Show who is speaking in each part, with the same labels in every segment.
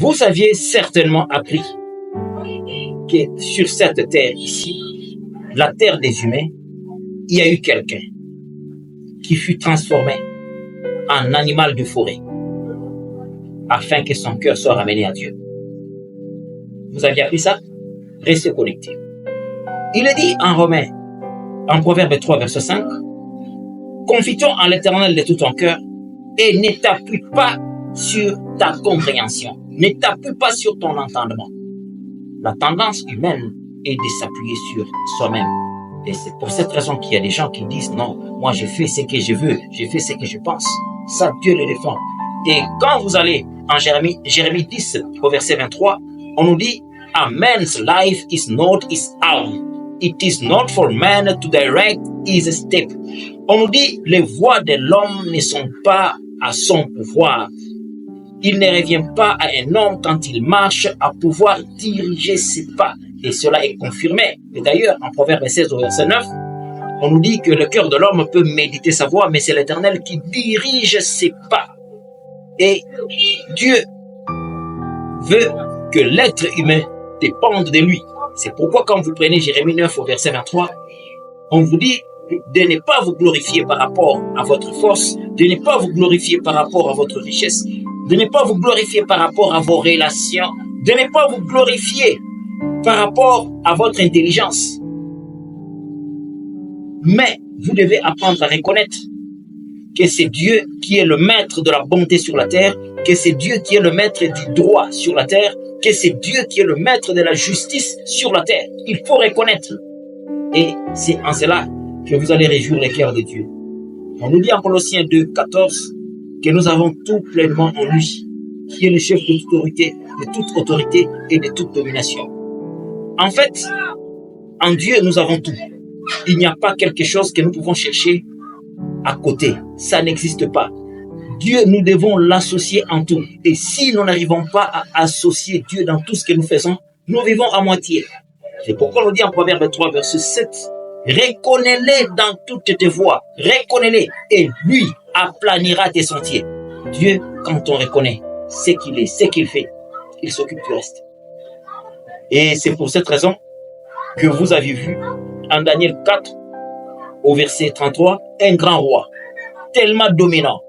Speaker 1: Vous aviez certainement appris que sur cette terre ici, la terre des humains, il y a eu quelqu'un qui fut transformé en animal de forêt afin que son cœur soit ramené à Dieu. Vous aviez appris ça? Restez connectés. Il est dit en Romains, en Proverbe 3, verset 5, « Confie-toi en l'Éternel de tout ton cœur et ne t'appuie pas sur ta compréhension, ne t'appuie pas sur ton entendement. » La tendance humaine est de s'appuyer sur soi-même. Et c'est pour cette raison qu'il y a des gens qui disent « Non, moi je fais ce que je veux, je fais ce que je pense. » Ça, Dieu le défend. Et quand vous allez en Jérémie 10, au verset 23, on nous dit « A man's life is not his own. It is not for man to direct his step. » On nous dit « Les voies de l'homme ne sont pas à son pouvoir. Il ne revient pas à un homme quand il marche à pouvoir diriger ses pas. » Et cela est confirmé. Et d'ailleurs, en Proverbe 16 au verset 9, on nous dit que le cœur de l'homme peut méditer sa voie, mais c'est l'Éternel qui dirige ses pas. Et Dieu veut que l'être humain dépende de lui. C'est pourquoi quand vous prenez Jérémie 9 au verset 23, on vous dit de ne pas vous glorifier par rapport à votre force, de ne pas vous glorifier par rapport à votre richesse, de ne pas vous glorifier par rapport à vos relations, de ne pas vous glorifier par rapport à votre intelligence. Mais vous devez apprendre à reconnaître que c'est Dieu qui est le maître de la bonté sur la terre, que c'est Dieu qui est le maître du droit sur la terre, que c'est Dieu qui est le maître de la justice sur la terre. Il faut reconnaître. Et c'est en cela que vous allez réjouir les cœurs de Dieu. On nous dit en Colossiens 2, 14 que nous avons tout pleinement en lui, qui est le chef de toute autorité et de toute domination. En fait, en Dieu, nous avons tout. Il n'y a pas quelque chose que nous pouvons chercher à côté. Ça n'existe pas. Dieu, nous devons l'associer en tout. Et si nous n'arrivons pas à associer Dieu dans tout ce que nous faisons, nous vivons à moitié. C'est pourquoi on nous dit en Proverbe 3, verset 7, « Reconnais-les dans toutes tes voies, reconnais-les, et lui aplanira tes sentiers. » Dieu, quand on reconnaît ce qu'il est, ce qu'il fait, il s'occupe du reste. Et c'est pour cette raison que vous avez vu en Daniel 4, au verset 33, un grand roi, tellement dominant.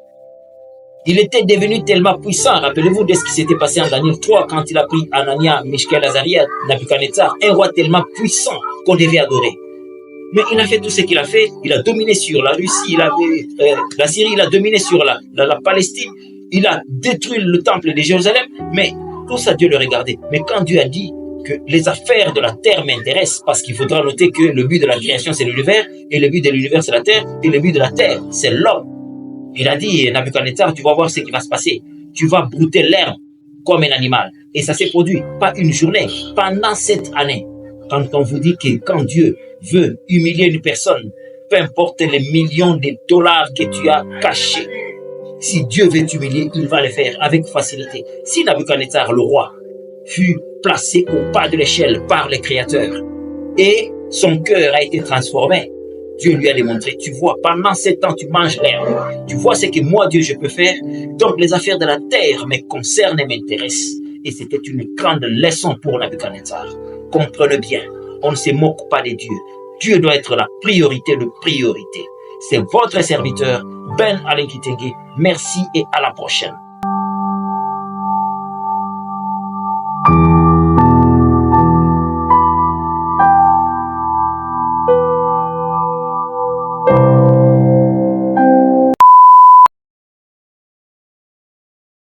Speaker 1: Il était devenu tellement puissant. Rappelez-vous de ce qui s'était passé en Daniel 3 quand il a pris Anania, Mishaël, Azaria, Nabuchodonosor, un roi tellement puissant qu'on devait adorer. Mais il a fait tout ce qu'il a fait. Il a dominé sur la Russie, la Syrie, il a dominé sur la Palestine. Il a détruit le temple de Jérusalem. Mais tout ça, Dieu le regardait. Mais quand Dieu a dit que les affaires de la terre m'intéressent, parce qu'il faudra noter que le but de la création, c'est l'univers, et le but de l'univers, c'est la terre, et le but de la terre, c'est l'homme. Il a dit, Nabuchodonosor, tu vas voir ce qui va se passer. Tu vas brouter l'herbe comme un animal. Et ça s'est produit, pas une journée, pendant 7 années. Quand on vous dit que quand Dieu veut humilier une personne, peu importe les millions de dollars que tu as cachés, si Dieu veut t'humilier, il va le faire avec facilité. Si Nabuchodonosor, le roi, fut placé au bas de l'échelle par le Créateur et son cœur a été transformé, Dieu lui a démontré, tu vois, pendant 7 ans, tu manges l'herbe. Tu vois ce que moi, Dieu, je peux faire. Donc, les affaires de la terre me concernent et m'intéressent. Et c'était une grande leçon pour Nabuchodonosor. Comprenez bien, on ne se moque pas de Dieu. Dieu doit être la priorité de priorité. C'est votre serviteur, Ben Alain Kitenge. Merci et à la prochaine.